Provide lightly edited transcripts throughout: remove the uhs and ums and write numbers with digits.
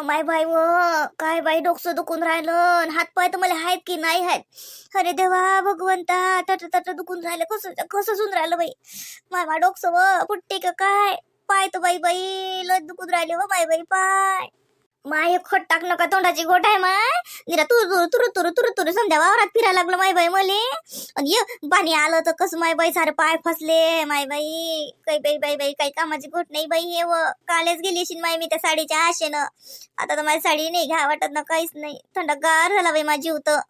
माय बाई व काय बाई डोकं दुखून राहिलं आणि हातपाय तर मला आहेत की नाही आहेत. अरे देवा भगवंता, तट तट दुखून राहिलं, कसं कसं सुन राहिलं बाई. माय मा डोकं व फुटते का काय. पाय तर बाई बाई लय दुखून राहिले व बाई बाई पाय. माय खट टाक नका तोंडाची गोट आहे माय. निरा तुरु संध्या वावरात फिरायला लागलं माय बाई मले. आणि ये पाणी आलं तर कसं माय बाई सारे पाय फसले माय बाई. काही बाई बाई बाई काही कामाची गोट नाही बाई. हे व कालेच गेली अशी माय मी त्या साडीच्या आशेनं. आता तर माझी साडी नाही घ्या वाटत ना, काहीच नाही. थंडगार झाला बाई माझी जीव तर.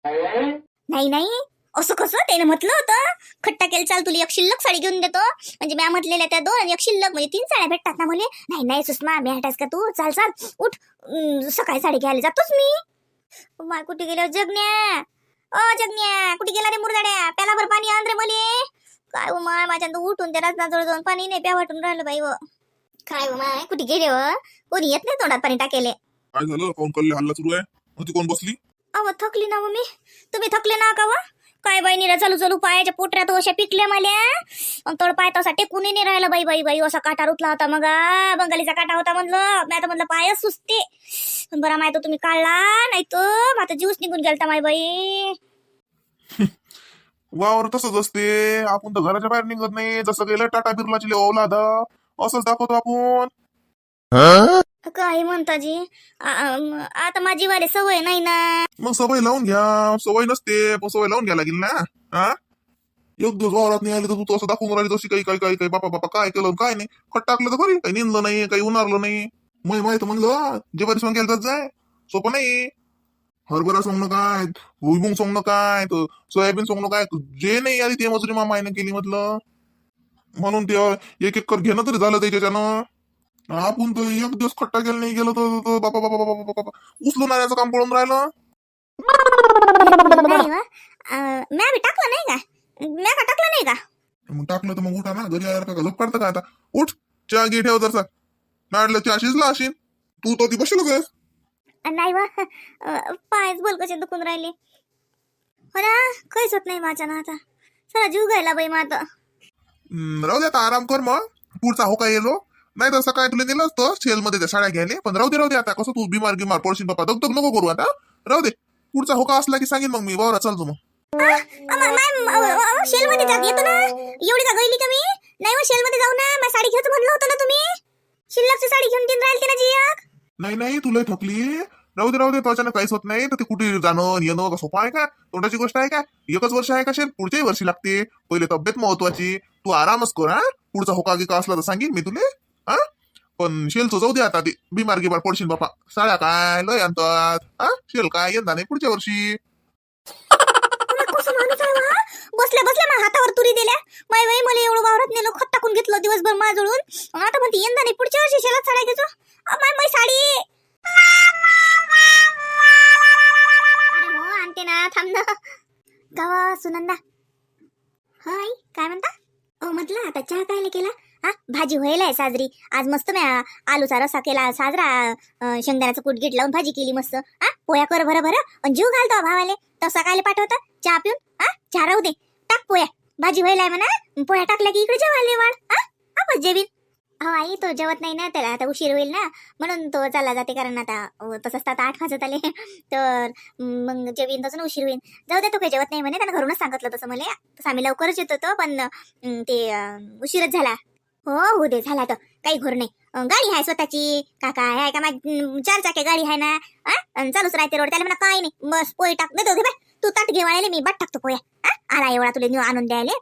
नाही नाही असं कसं त्याने म्हटलं होतं खट्टा केलं चाल तुला एक शिल्लक साडी घेऊन देतो. म्हणजे मी म्हटलेल्या त्या दोन आणि एक शिल्लक म्हणजे 3 साड्या भेटतात ना मुले. नाही नाही सुषमा मी हटास का तू, चाल चाल उठ. सकाळी साडी घ्यायला जातोच मी. माय कुठे गेल्या जगण्या. जगण्या कुठे गेला रे मुरदाड्या. प्याला भर पाणी आण रे मले. काय हो माय माझ्या उठून त्या रत्नाजवळ जाऊन पाणी नाही प्या वाटून राहिलं बाई व. काय हो माय कुठे गेले व, कोणी येत नाही तोंडात पाणी टाकेले. काय झालं? कोण कल्ले हल्ला सुरू आहे? होती कोण बसली? अव थकली ना मम्मी. तुम्ही थकले ना का व? काय बाई निरा चालू चालू पायाच्या पोटऱ्यात अशा पिकल्या मला. तोड पाय तसा टेकून नाही राहिला बाई बाई बाई. असा काटा रुतला होता मग बंगालीचा काटा होता म्हणलं. मी आता म्हणलं पायच सुचते. बरा माहिती तुम्ही काढला नाही तर आता जीवच निघून गेलता माय बाई. वावर तसंच असते. आपण तर घराच्या बाहेर निघत नाही. जसं गेलं टाटा बिर्लाची ओलाद असंच दाखवतो आपण. काय म्हणता जी. आता माझी वाले सवय नाही ना. मग सवय लावून घ्या. सवय नसते पण सवय लावून घ्या लागेल ना. हा एक दिवस वावरात नाही आले तर तू असं दाखवून राहिली तशी काही काही काही काही बापा बापा काय केलं काय नाही. खट टाकलं तर बरी, काही निंदलं नाही काही उन्हारलं नाही. मग माहित म्हणलं जेवारी सोंग केलं तर जाय सोपं नाही. हरभरा सोंगणं काय, भुईमुंग सोंगणं काय, तर सोयाबीन सोंगणं काय, जे नाही आली ते मजुरी मामाईनं केली म्हटलं. म्हणून ते एक एक कर घेणं तरी झालं त्याच्यानं. आपण तर एक दिवस खट्टा केला नाही गेलो तर बापा बापा बापा बापा उचलून आणण्याचं काम पडून राहिलं. नाही व. म्या बी टाकलं नाही का. म्या का टाकलं नाही का. मग टाकलं तर मग उठा ना. घरी आल्यावर का झोप काढतं का आता. उठ चहा घे ठेव जरसा. नाडलं चहा शिजला असेल. तू तर ती बसलं काय. नाही व. पायच बोल कसे दुखून राहिले हो ना. काहीच होत नाही माझ्या ना आता. चला जीव घ्यायला बाई माझं. राहू दे आता आराम कर मग. पुढचा हो काय येलो नाही तर सकाळी तुला दिलं असतं सेलमध्ये त्या साड्या घ्यायला. पण राहू दे आता. कसं तू बिमार गिमार पडशील बापा. दगदग नको करू आता. राहू दे. पुढचा होका असला की सांगेन मग मी वावरात चालतो मग. शेल मध्ये जात येतो ना. एवढी का गईली का मी. नाही मग शेल मध्ये जाऊ ना. मला साडी घ्यायचं म्हणलं होतं ना तुम्ही. शिल्लकची साडी घेऊन दिन राहील ना जी एक. नाही नाही तुला थकली. राहू दे त्याच्यानं काहीच होत नाही. तर ते कुठे जाणं येणं का सोपं आहे का. तोंडाची गोष्ट आहे का. एकच वर्ष आहे का शेल. पुढच्याही वर्षी लागते. पहिले तब्येत महत्वाची. तू आरामच कर. हा पुढचा होका गिका असला तर सांगेन मी तुले. हा पण शेलचं जाऊ दे आता. ते बिमार गिमार पडशील बापा. साड्या काय लय आणतात. हा शेल काय यंदा नाही पुढच्या वर्षी. बसल्या बसल्या माझ्या हातावर तुरी दिल्या. माय बाई मला एवढं वावरात नेलं खत टाकून घेतलं दिवसभर माझ्याजवळून. आता म्हणते यंदा नाही पुढच्या वर्षी शेलात साड्या घेतो. माय माय साडी. अरे हो आणते ना थांब ना. गावा सुनंदा. हाय काय म्हणता. म्हटलं आता चहा कायला केला. हा भाजी व्हायला आहे साजरी. आज मस्त मी आलूचा रसा केला साजरा. शेंगदाण्याचं कूट गीट लावून भाजी केली मस्त. हा पोया कर भर भर आणि जीव घालतो भावाले. तसा कायला पाठवता चहा पिऊन. हा चहा राहू दे. टाक पोया. भाजी व्हायला आहे म्हणा. पोया टाकल्या की इकडे जेवायला वाढ. आपण जेवीन. हो आई तो जेवत नाही ना. त्याला आता उशीर होईल ना म्हणून तो चालला जाते. कारण आता तसंच आता 8 वाजत आले तर मग जेवीन तसं उशीर होईल. जाऊ दे तो काही जेवत नाही म्हणे. त्यानं घरूनच सांगितलं तसं मला. तसं आम्ही लवकरच येत होतो पण ते उशीरच झाला. हो दे झाला तर काही घोर नाही. गाडी आहे स्वतःची काका आहे का माझी 4 चाकी गाडी आहे ना. चालूच राहते रोड. त्याला म्हणा काय नाही बस पोहे टाक देतो बाय. तू ताट घेवायला मी बाट टाकतो पोया. आला एवढा तुला आणून द्यायला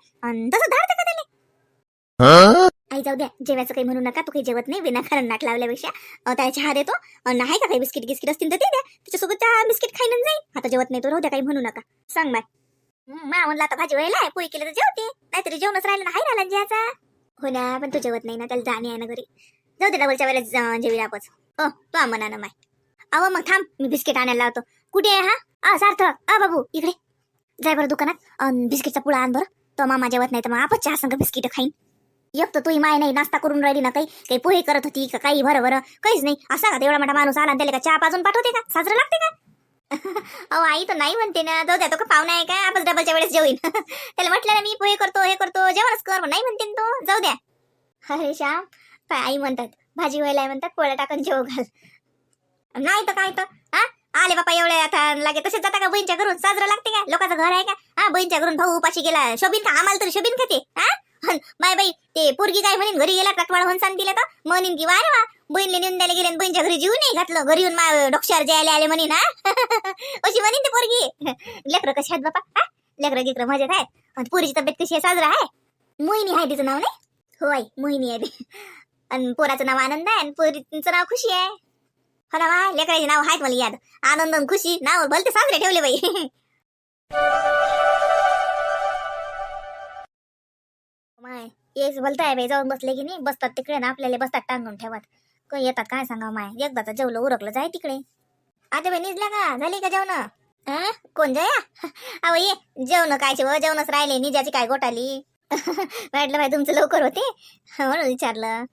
तसं धाडतं का त्याला. आई जाऊ द्या जेवायचं काही म्हणू नका. तू काही जेवत नाही विनाकारण नाट लावल्यापेक्षा. त्याला चहा देतो. नाही का काही बिस्किट गिस्किट असतील तर ते द्या. त्याच्यासोबत चहा बिस्किट खाईन जाईल. आता जेवत नाही तो राहू द्या काही म्हणू नका. सांग बाय. म्हणलं आता भाजी व्हायला पोहे केले तर जेवते. नाहीतरी जेवणच राहिलं ना. हाय राहिला जेवायचा. हो ना पण तू जेवत नाही ना. त्याला जाणे आहे ना घरी. जाऊ दे डबलच्या वेळेला जेवी आपच. तो म्हणा ना माय. अहो मग थांब मी बिस्किट आणायला लावतो. कुठे आहे हा सार्थक. बाबू इकडे जाय बरं दुकानात. बिस्किटचा पुडा आण बरं. तो मामा जेवत नाही तर मग आपण चहा संग बिस्किट खाईन. एक तर तुही माय नाही नाश्ता करून राहिली ना. काही पोहे करत होती का काही बरं काहीच नाही. असा का तेवढा मोठा माणूस आला त्याला का चहा पाजून पाठवते का. साजरं लागते का. अहो आई तर नाही म्हणते ना. जाऊ द्या तो का पाहुणा आहे का. आपण डबलच्या वेळेस जेवीन. त्याला म्हटलं ना मी पोहे करतो हे करतो जेवणच कर. नाही म्हणते तो. जाऊ द्या. अरे श्याम आई म्हणतात भाजी व्हायला म्हणतात पोळ्या टाकून जेव घाल. नाही तर काय तर हा आले बापा एवढे आता लागे तसेच जाता का बहीणच्या घरून साजरा लागते का लोकांचं घर आहे का हा बहीणच्या घरून भाऊ उपाशी गेला शोभीन का आम्हाला तरी शोभीन का ते हा बाय बाई ते पोरगी काय म्हणेन घरी गेला टकवाळ होऊन सांग दिले तर म्हणेन की वा रे वा बहीणले नेऊन द्यायला गेले बहीणच्या घरी जीव नाही घातलं घरी येऊन डोक्षार जायला आले म्हणे ना अशी म्हणेन ते पोरगी लेकरं कशी आहेत बापा हा लेकरं गिकरं मजेत आहेत आणि पोरीची तब्येत कशी आहे साजरा आहे मोहिनी आहे तिचं नाव नाही होय मोहिनी आहे ते आणि पोराचं नाव आनंद आहे आणि पोरीचं नाव खुशी आहे हो ना वा लेकराचे नाव आहेत मला याद आनंद आणि खुशी नाव भलते साजरे ठेवले बाई माय एक भलताय बाई जाऊन बसले की नाही बसतात तिकडे ना आपल्याला बसतात टांगून ठेवत काही येतात काय सांगा माय एकदाच जेवलं उरकलं जाय तिकडे आता बाई निजल्या का झाली का जेवण कोण जया अहो ये जेवण कायचे व जेवणच राहिले निजाची काय गोटाली वाटलं बाई तुमचं लवकर होते म्हणून विचारलं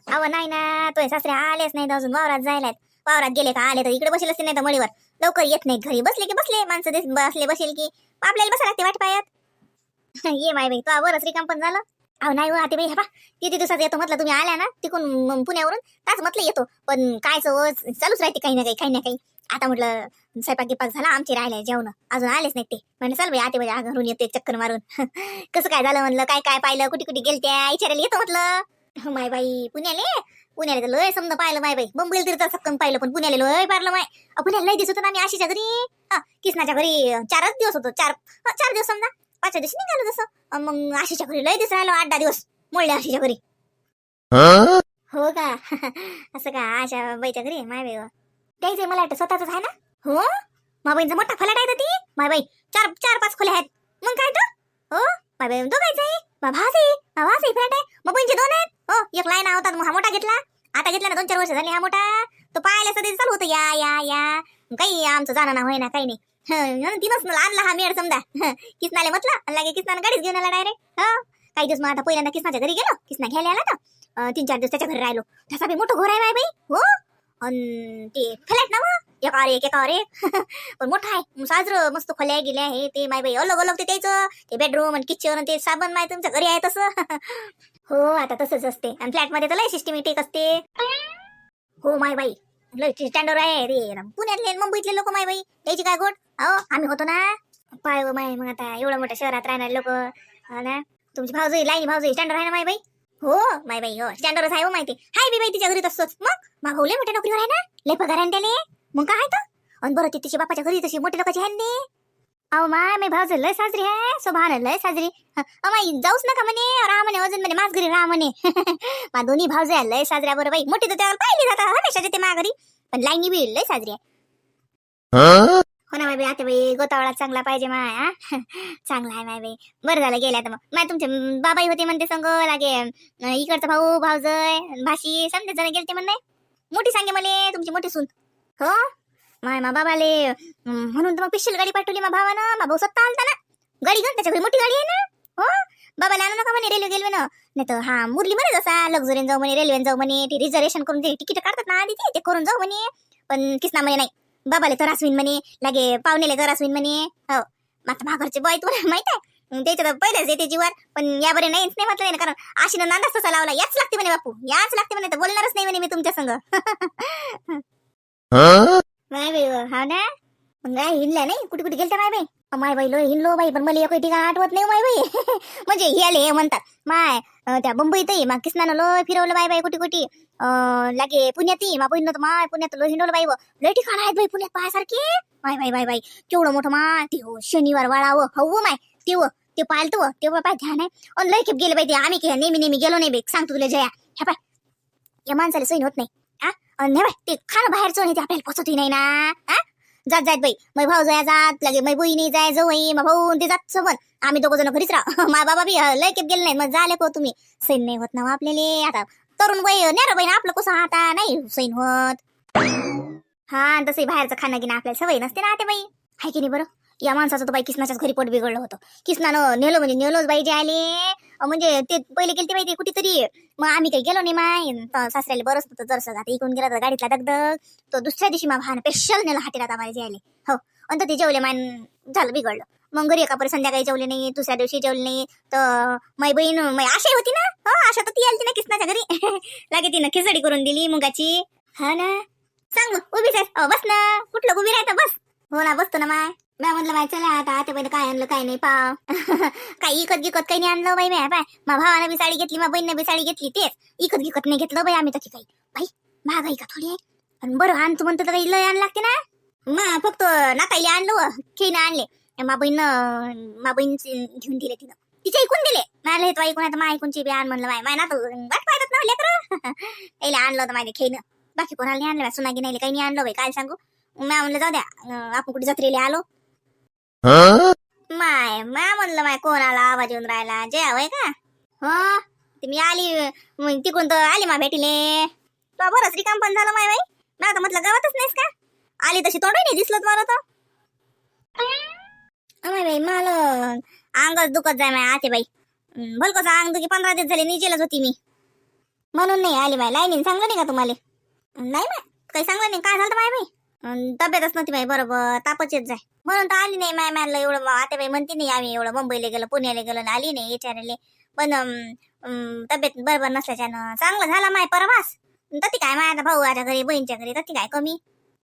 अहो नाही ना तो सासरे आलेच नाही अजून वावरात जायलात वावरात गेले का आले तर इकडे बसेल असते नाही तर मळीवर लवकर येत नाही घरी बसले की बसले माणसं बसले बसेल की आपल्याला बसा लागते वाट पायात ये माय बाई तो बरंच रिकाम पण झालं अहो नाही आता बाई हा किती दिवसात येतो म्हटलं तुम्ही आल्या ना तिकून पुण्यावरून ताच म्हटलं येतो पण काय चालूच राहते काही ना काही आता म्हटलं स्वयंपाक गिपाक झाला आमची राहिले जेवण अजून आलेच नाही ते म्हणजे चल बाई आते म्हणजे घरून येतो एक चक्कर मारून कसं काय झालं म्हणलं काय पाहिलं कुठे गेलत्या विचारायला येतो म्हटलं माय बाई पुण्याला तर लय समजा पाहिलं माय बाई मुंबईला तरी तर सक्कम पाहिलं पण पुण्याला लय पारलं माय पुण्याला लय दिसत होतं आम्ही आशीच्या घरी किसनाच्या घरी 4च दिवस होतो 4 दिवस समजा 5 दिवशी निघालो जसं मग आशीच्या घरी लय दिवस राहिलो 8-10 दिवस मोडले आशीच्या घरी हो का असं का आशा बाईच्या घरी माय बाई द्यायचंय मला वाटतं स्वतःच आहे ना हो मा बहीणचा मोठा फलाट आहे ती माय बाई 4-5 खोल्या आहेत मग काय तर हो माय बाई दोघायचंय भावाचे फ्लॅट आहे मग बहीणचे 2 आहेत हो एक लाईन होता मग हा मोठा घेतला आता घेतला ना 2-4 वर्ष झाली हा मोठा तो पाहायला सध्या चालू होतं या काही आमचं जाणं ना होय ना काही नाही तिनच आणला हा मेड समजा किसनाले म्हटलं लागे किसनानं गाडीच घेऊन आला डायरेक्ट काही दिवस मग आता पहिल्यांदा किसनाच्या घरी गेलो किसना घ्यायला आला तर 3-4 दिवस त्याच्या घरी राहिलो त्याचा बी मोठं घर आहे माय बाई हो आणि ते फ्लॅट ना मग एकावर एक पण मोठा आहे साजरं मस्त खोल्या गेल्या आहे ते माय बाई अलग ते त्याचं ते बेडरूम आणि किचन ते साबण माय तुमच्या घरी आहे तसं हो आता तसंच असते आणि फ्लॅट मध्ये तर लय सिस्टमॅटिक असते हो माय बाई लय स्टँडर्ड आहे रे पुण्यातले मुंबईतले लोक माय बाई याची काय गोट हो आम्ही होतो ना पाय व माय मग आता एवढ्या मोठ्या शहरात राहणारे लोक ना तुमची भाऊजी लाईनी भाऊजी स्टँडर्ड आहे ना माय बाई हो माय बाई हो स्टँडर्डच आहे हो माहिती हाय बी बाई तिच्या घरी तसंच मग भाऊ लय मोठ्या नोकरीवर आहे ना लय पगार आहे त्याने मग काय तर आणि बरं तिच्या बापाच्या घरी तशी मोठ्या लोकांची आहे ना अहो माय भाऊज लय साजरी आहे सोभान लय साजरी माई जाऊच नका म्हणे राहा म्हणे अजून म्हणे माझ घरी राहा म्हणे मा दोन्ही भाऊज आहे लय साजऱ्या बरं बाई मोठी तर त्याला पाहिली जाता हमेशा येते मा घरी पण लाईनी बी लय साजरी आहे हो ना माय बाई आता बाई गोतावळा चांगला पाहिजे माय चांगला आहे माय बाई बरं झालं गेल्या तर मग माय तुमचे बाबाई होते म्हणते संग लागे इकडचा भाऊ भाऊजय भाशी समजे जण गेलते म्हणणे मोठी सांगे मला तुमची मोठी सून हो माय मा बाबाले म्हणून तर मग पिशल गाडी पाठवली मा भावानं मा भाऊ स्वतः आलता ना गाडी घेऊन त्याच्या घरी मोठी गाडी आहे ना हो बाबाला आणू नका म्हणे रेल्वे गेल्वे ना नाही तर हा मुरली म्हणे जसा लक्झरीन जाऊ म्हणे रेल्वेन जाऊ म्हणे ते रिझर्वेशन करून ते तिकीट काढतात ना आधी ते करून जाऊ म्हणे पण किसना म्हणे नाही बाबाले तर रासवीन म्हणे लागे पाहुणेले तर रासवीन म्हणे हो माता भाकरचे बाई तुम्हाला माहित आहे त्याच्या तर पहिलेच येते जीवात पण या बरे नाहीच नाही म्हटलं ना कारण आशीनं नांदाच तसा लावला याच लागते म्हणे बापू याच लागते म्हणे तर बोलणारच नाही म्हणे मी तुमच्या संग माय बाई हा ना मग काय हिंडल्या नाही कुठे गेलत्या माय बाई लो हिंडलो बाई पण मला काही ठिकाण आठवत नाही माय बाई म्हणजे हे आले हे म्हणतात माय त्या मुंबईतही मग किसनानं लो फिरवलं बाई कुठे लागे पुण्यातही मा बहिण माय पुण्यात लो हिंडवलं बाई लय ठिकाण आहेत बाई पुण्यात पाहायसारखे बाय केवढं मोठं माय ते शनिवार वाळावं हो माय ते पाहिलं तेव्हा पाय ध्यान आहे आणि लय खेप गेले बाई ते आम्ही नेहमी गेलो नाही बाई सांगतो तुला जया ह्या पाय या माणसाला सैन होत नाही नाही बाई ते खाणं बाहेरचं नाही ते आपल्याला पचतही नाही ना जात बाई मै भाऊ जाय जात लगे मै बहिणी जाय जवळ मा भाऊ ते जात सोबत आम्ही 2 जण घरीच राह मा बाबा बी लय केप गेले नाही मग झाले को तुम्ही सैन नाही होत ना आपल्याला आता तरुण बाई नेर बाई आपलं कसं आता नाही सैन होत हा तसंही बाहेरचं खाणं गिणं आपल्याला सवय नसते ना ते बाई हाय की नाही बरं या माणसाचं तर बाई किसनाच्याच घरी पोट बिघडलं होतं किसनानं नेलोच बाई जे आले म्हणजे ते पहिले गेलते बाई ते कुठेतरी मग आम्ही काही गेलो नाही माय सासऱ्याला बरंच होतं जरसं आता इकडून गेला तर गाडीतला दगदग तो दुसऱ्या दिवशी मा भान स्पेशल नेलं हाटीला माय जे आले हो आणि ते जेवले मान झालं बिघडलं मग घरी एका संध्याकाळी जेवले नाही दुसऱ्या दिवशी जेवले नाही तर माई बहीण आशा होती ना हो आशा तर ती आली ना किसनाच्या घरी लागे तिनं खिचडी करून दिली मुगाची हा ना सांग मग उभीच आहेस बस ना कुठलं उभी राहतं बस हो ना बसतो ना माय म्या म्हणलं माय चला आता आता पहिले काय आणलं काय नाही पाव काही इकत गिकत काही नाही आणलं बाई म्या बाय मा भावानं बी साडी घेतली मा बहिणीनं बी साडी घेतली तेच इकत गिकत नाही घेतलं बाई आम्ही तशी काही बाई महागाई का थोडी आहे आणि बरं आणतो म्हणतो तर काही लय आण लागते ना मा फक्त नाकाईले आणलं खेळणं आणले मा बहीण घेऊन दिले तिनं तिच्या ऐकून दिले मला हे तो ऐकून आता मा ऐकूनची बी आण म्हणलं माय ना तू वाट पाहतात ना लेकर त्याला आणलं होतं माहिती खेळणं बाकी कोणाला नाही आणलं सुनागी नाही काही नाही आणलं बाई काय सांगू म्या म्हणलं जाऊ द्या आपण कुठे जत्रेला आलो माय म्हणलं माय कोणाला आवाज येऊन राहिला जय होय का हो ते मी आली तिकडून तर आली मा भेटीले तो बरंच रिकाम पण झालं माय बाई मला तर म्हटलं गावातच नाहीस का आली तशी तोंडही नाही दिसलं मला तर माय बाई मला अंगच दुखत जाय माय आते बाई भलकच अंग दुखी 15 दिवस झाले निजेलच होती मी म्हणून नाही आली माय लाईनीन सांगलं नाही का तुम्हाला नाही माय काही सांगलं नाही काय झालं माय बाई तब्येतच नव्हती बाई बरोबर तापच येत जाय म्हणून तर आली नाही माय मॅनला एवढं आता बाई म्हणते नाही आम्ही एवढं मुंबईला गेलो पुण्याला गेलो ना आली नाही विचारले पण तब्येत बरोबर नसल्याच्यानं चांगलं झाला माय परवास तती काय माय आता भाऊच्या घरी बहीणच्या घरी तती काय कमी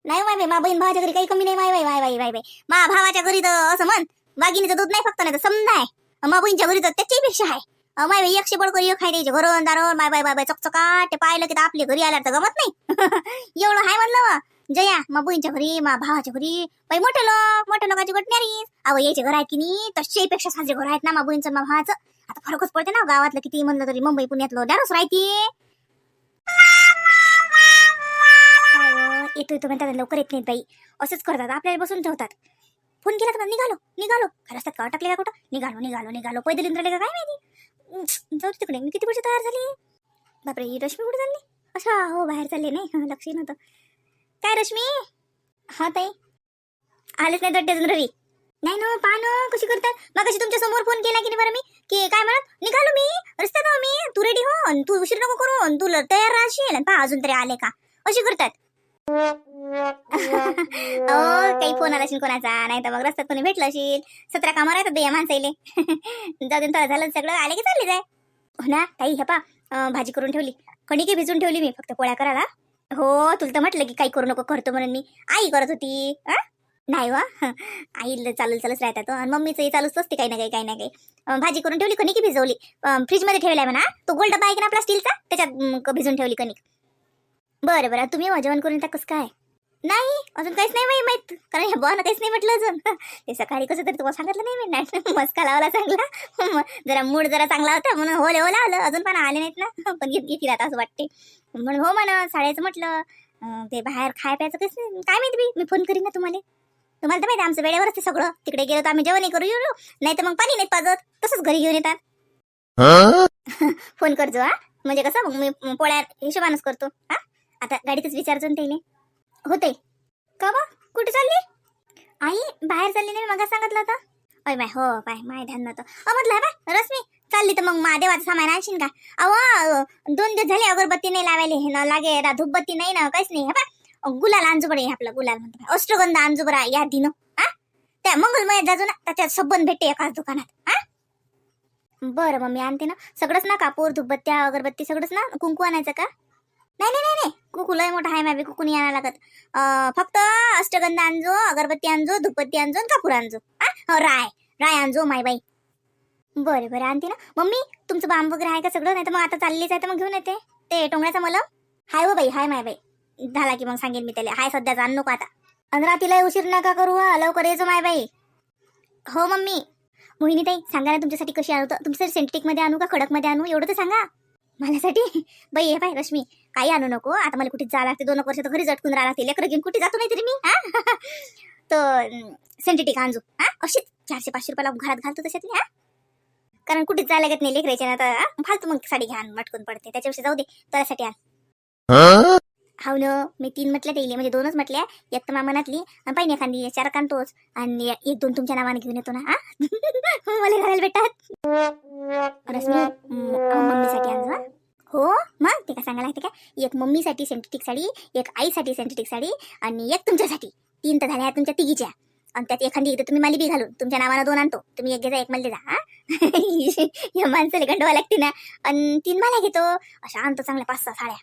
नाही माय बाई मा बहीण भावाच्या घरी काही कमी नाही माय बाई माय बाई माय बाई मा भावाच्या घरी तर असं म्हण वागिनीचं दूध नाही फक्त नाही तर समजा आहे मा बहीणच्या घरी तर त्याच्यापेक्षा आहे माय बाई एकशे बडकर एक खाय द्यायचे घरून दारून माय बाई बाय बाय चकचकाट ते पाहिलं की आपल्या घरी आल्यावर तर गमत नाही एवढं हाय म्हणलं जया मा बहीणच्या घरी मा भावाच्या घरी बाई मोठे लोकांची गटणारी अहो यायचे घर आहेत की नाही तशापेक्षा साजरे घर आहेत ना मा बहीणचं मा भावाचं आता फरकच पडते ना गावातलं किती म्हणलं तरी मुंबई पुण्यातलं दारूच राहते येतोय तो म्हणतात लवकर येत नाहीत बाई असंच करतात आपल्याला बसून ठेवतात फोन केला तर निघालो रस्त्यात का अटकले का कुठं निघालो पैदल इंद्राले का काय माहिती जाऊ तिकडे मी किती वर्ष तयार झाली बापरे ही रश्मी कुठे चालली अच्छा हो बाहेर चालले नाही लक्ष नव्हतं काय रश्मी हा ताई आलेच नाही दड्डे अजून रवी नाही ना पाहणं कशी करतात मग कशी तुमच्या समोर फोन केला की नाही बरं मी की काय म्हणत निघालो मी रस्त्यात हो मी तू रेडी हो तू उशीर नको करू तू तयार राहशील पहा अजून तरी आले का अशी करतात काही फोन आला असेल कोणाचा नाही तर मग रस्त्यात कोणी भेटलं असेल 17 कामं राहतात या माणसाईले जाऊ दे थोडं झालं सगळं आले की चालले जाय हो ना ताई हे पा भाजी करून ठेवली कणिके भिजून ठेवली मी फक्त पोळ्या करायला हो तुला तर म्हटलं की काही करू नको करतो म्हणून मी आई करत होती नाही वा आई चालूच राहतात आणि मम्मीचं चालूच असते काही ना काही भाजी करून ठेवली कणिक भिजवली फ्रीजमध्ये ठेवलाय म्हणा तो गोल्ड डबा आहे की ना आपला स्टीलचा त्याच्यात भिजून ठेवली कणिक बरं तुम्ही जेवण करून टाकस काय नाही अजून काहीच नाही माहित कारण ह्या बुवानं काहीच नाही म्हटलं अजून ते सकाळी कसं तरी तुम्हाला सांगितलं नाही मी नाही मस्का लावला चांगला जरा मूड जरा चांगला होता म्हणून हो आलं अजून पण आले नाहीत ना पण घेतली आता असं वाटते म्हणून हो म्हणा शाळेचं म्हटलं ते बाहेर खाय प्यायचं काहीच नाही काय माहिती मी फोन करीन ना तुम्हाला तर माहिती आमचं वेळेवरच ते सगळं तिकडे गेलो तर आम्ही जेवण करू येऊ नाही तर मग पाणी नाही पाजत तसंच घरी घेऊन येतात फोन करजो म्हणजे कसं मग मी पोळ्या हिशोबानच करतो आता गाडीतच विचारतो ना त्याने होते का बा कुठे चालली आई बाहेर चालली नाही मग सांगितलं होतं अय माय हो बाय माय ध्यान नव्हतं म्हटलं बाय रश्मी चालली तर मग महादेवाचं सामान आणशील का अहो 2 दिवस झाले अगरबत्ती नाही लावायला हे ना लागे धूपबत्ती नाही ना काहीच नाही बा गुलाल आणजोबडे आपलं गुलाल म्हणतो अष्टगंध आणजोबरा या दिन त्या मंगलमयात जाजू ना त्याच्यात सबन भेटते एकाच दुकानात बरं मग मी आणते ना सगळंच ना कापूर धूपबत्त्या अगरबत्ती सगळंच ना कुंकू आणायचं का नाही कुकू लय मोठा आहे माय कुकू नाही आणायला लागत फक्त अष्टगंध आणजो अगरबत्ती आणजो धूपबत्ती आणजो कापूर आणजो राय आणजो माय बाई बरं आणते ना मम्मी तुमचं बांब वगैरे आहे का सगळं नाही तर मग आता चाललीच आहे तर मग घेऊन येते ते टोंगण्याचा मलम हाय हो बाई हाय माय बाई झाला की मग सांगेन मी त्याला हाय सध्या जाण नको आता आणि रात्रीला उशीर नका करू लवकर यायचो माय बाई हो मम्मी मोहिनी ताई सांगा ना तुमच्यासाठी कशी आणू तुमच्यासाठी सेंटेटिक मध्ये आणू का खडक मध्ये आणू एवढं तर सांगा माझ्यासाठी बाई हे बाय रश्मी काही आणू नको आता मला कुठे जायला लागते 2 वर्ष तर घरी झटकून राहा लागते लेकरं घेऊन कुठे जातो नाही तरी मी तो सेंटेटिक आणजो अशीच 400-500 रुपयाला घरात घालतो तशातली कारण कुठेच जायला लागत नाही लेकरायच्या ना तर फालतू मग साडी घ्या मटकून पडते त्याच्याविषयी जाऊ दे त्यासाठी आण हाव न मी 3 म्हटल्या तेले म्हणजे 2च म्हटल्या एक तर मामनातली आणि पाहिजे एखादी 4 कांतोच आणि 1-2 तुमच्या नावाने घेऊन येतो ना मला घालायला भेटतात रश्मी मम्मीसाठी आणजो हो मग ते काय सांगायला लागते का एक मम्मीसाठी सेंटेटिक साडी एक आईसाठी सेंटेटिक साडी आणि एक तुमच्यासाठी 3 तर झाल्या तुमच्या तिघीच्या आणि त्यात एखादी एकदा तुम्ही मला बी घालून तुमच्या नावानं 2 आणतो तुम्ही एक घ्या एक मला द्या या माणसाला गंडवा लागते ना आणि 3 मला घेतो अशा आणतो चांगल्या 5-6 साड्या